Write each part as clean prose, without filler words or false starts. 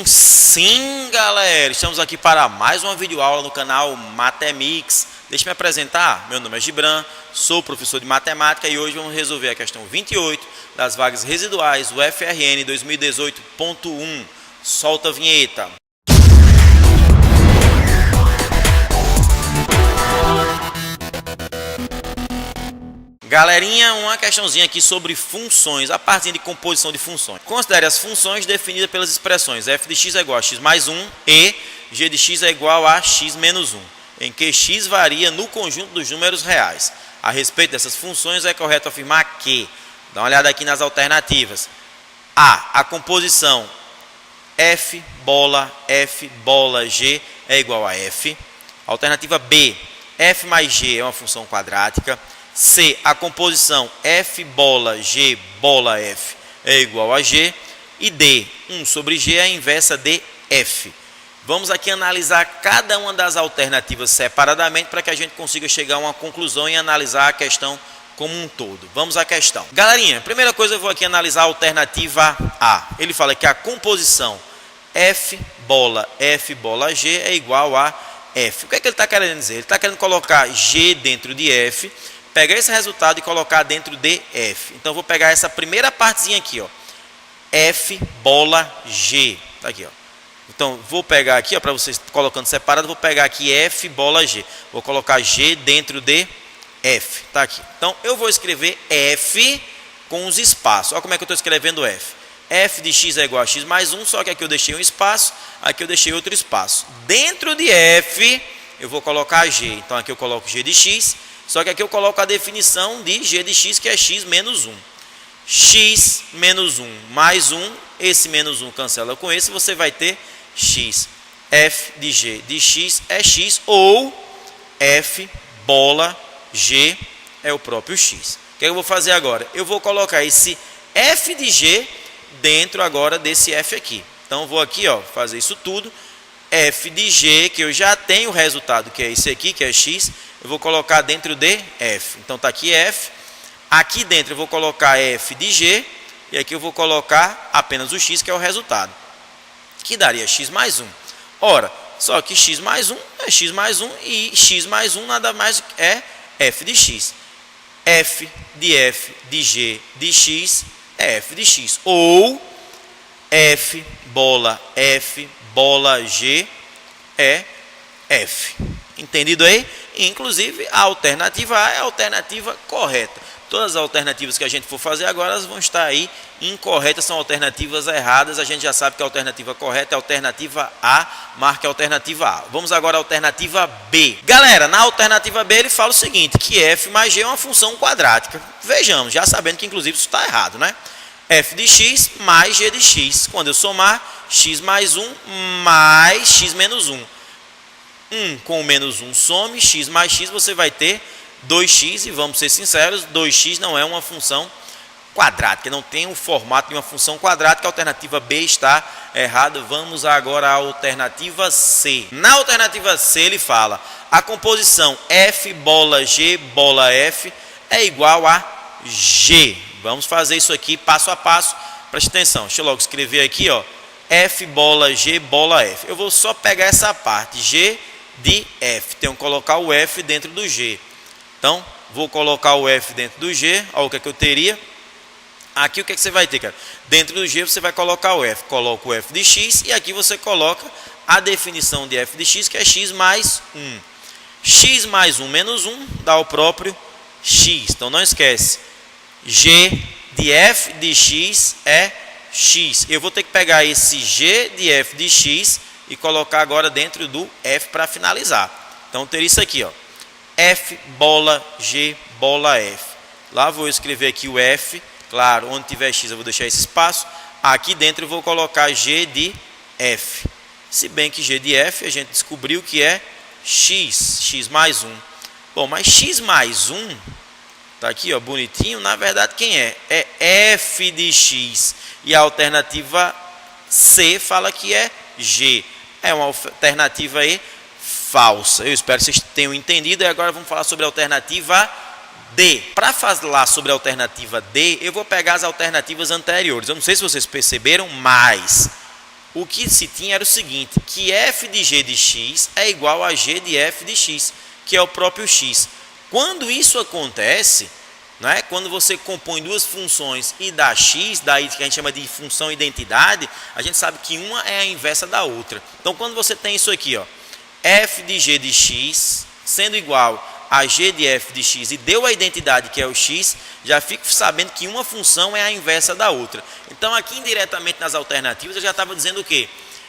Sim, galera, estamos aqui para mais uma videoaula no canal Matemix. Deixa eu me apresentar, meu nome é Gibran, sou professor de matemática e hoje vamos resolver a questão 28 das vagas residuais do FRN 2018.1. Solta a vinheta. Galerinha, uma questãozinha aqui sobre funções, a partir de composição de funções. Considere as funções definidas pelas expressões f de x é igual a x mais 1 e g de x é igual a x menos 1, em que x varia no conjunto dos números reais. A respeito dessas funções, é correto afirmar que, dá uma olhada aqui nas alternativas, a composição f bola g é igual a f. Alternativa B, f mais g é uma função quadrática. C, a composição f bola g bola f é igual a g. E D, 1 sobre g é a inversa de f. Vamos aqui analisar cada uma das alternativas separadamente para que a gente consiga chegar a uma conclusão e analisar a questão como um todo. Vamos à questão. Galerinha, primeira coisa eu vou aqui analisar a alternativa A. Ele fala que a composição f bola g é igual a f. O que é que ele está querendo dizer? Ele está querendo colocar g dentro de f, pegar esse resultado e colocar dentro de f. Então, eu vou pegar essa primeira partezinha aqui, ó, f bola g. Tá aqui, ó. Então, vou pegar aqui, ó, para vocês colocando separado, vou pegar aqui f bola g. Vou colocar g dentro de f. Tá aqui. Então, eu vou escrever f com os espaços. Olha como é que eu estou escrevendo f. F de x é igual a x mais 1, só que aqui eu deixei um espaço, aqui eu deixei outro espaço. Dentro de f, eu vou colocar g. Então, aqui eu coloco g de x. Só que aqui eu coloco a definição de g de x, que é x menos 1. X menos 1 mais 1, esse menos 1 cancela com esse, você vai ter x. F de g de x é x, ou f bola g é o próprio x. O que eu vou fazer agora? Eu vou colocar esse f de g dentro agora desse f aqui. Então, eu vou aqui, ó, fazer isso tudo. F de g, que eu já tenho o resultado, que é esse aqui, que é x, eu vou colocar dentro de f. Então, está aqui f. Aqui dentro eu vou colocar f de g, e aqui eu vou colocar apenas o x, que é o resultado, que daria x mais 1. Ora, só que x mais 1 é x mais 1, e x mais 1 nada mais é f de x. F de g de x é f de x, ou f bola g é f. Entendido aí? Inclusive, a alternativa A é a alternativa correta. Todas as alternativas que a gente for fazer agora, elas vão estar aí incorretas, são alternativas erradas. A gente já sabe que a alternativa correta é a alternativa A, marque a alternativa A. Vamos agora à alternativa B. Galera, na alternativa B ele fala o seguinte, que f mais g é uma função quadrática. Vejamos, já sabendo que inclusive isso está errado, né? F de x mais g de x. Quando eu somar, x mais 1 mais x menos 1. 1 com o menos 1 some, x mais x, você vai ter 2x, e vamos ser sinceros, 2x não é uma função quadrática, não tem o formato de uma função quadrática. A alternativa B está errada. Vamos agora à alternativa C. Na alternativa C ele fala, a composição f bola g bola f é igual a g. Vamos fazer isso aqui passo a passo, preste atenção. Deixa eu logo escrever aqui, ó, f bola g bola f. Eu vou só pegar essa parte, g de f. Tenho que colocar o f dentro do g. Então, vou colocar o f dentro do g. Olha o que é que eu teria. Aqui o que é que você vai ter, cara? Dentro do g você vai colocar o f. Coloca o f de x e aqui você coloca a definição de f de x, que é x mais 1. X mais 1 menos 1 dá o próprio x. Então, não esquece. G de f de x é x. Eu vou ter que pegar esse g de f de x e colocar agora dentro do f para finalizar. Então, eu teria isso aqui, ó, f bola g bola f. Lá vou escrever aqui o f, claro, onde tiver x eu vou deixar esse espaço. Aqui dentro eu vou colocar g de f. Se bem que g de f a gente descobriu que é x mais 1. Bom, mas x mais 1, tá aqui, ó, bonitinho, na verdade quem é? É f de x. E a alternativa C fala que é g. É uma alternativa aí falsa. Eu espero que vocês tenham entendido. E agora vamos falar sobre a alternativa D. Para falar sobre a alternativa D, eu vou pegar as alternativas anteriores. Eu não sei se vocês perceberam, mas o que se tinha era o seguinte, que f de g de x é igual a g de f de x, que é o próprio x. Quando isso acontece, né, quando você compõe duas funções e dá x, daí que a gente chama de função identidade, a gente sabe que uma é a inversa da outra. Então, quando você tem isso aqui, ó, f de g de x sendo igual a g de f de x e deu a identidade que é o x, já fico sabendo que uma função é a inversa da outra. Então, aqui indiretamente nas alternativas, eu já estava dizendo o quê?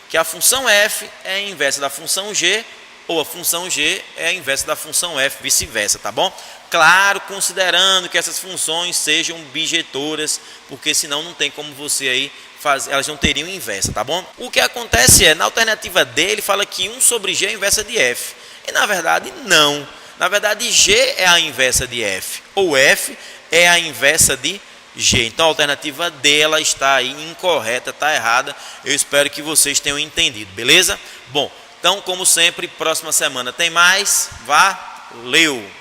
Que a função f é a inversa da função g, ou a função g é a inversa da função f, vice-versa, tá bom? Claro, considerando que essas funções sejam bijetoras, porque senão não tem como você aí fazer, elas não teriam inversa, tá bom? O que acontece é, na alternativa D, ele fala que 1 sobre g é a inversa de f. E na verdade, não. Na verdade, g é a inversa de f, ou f é a inversa de g. Então, a alternativa D ela está aí incorreta, está errada. Eu espero que vocês tenham entendido, beleza? Bom, então, como sempre, próxima semana tem mais. Valeu!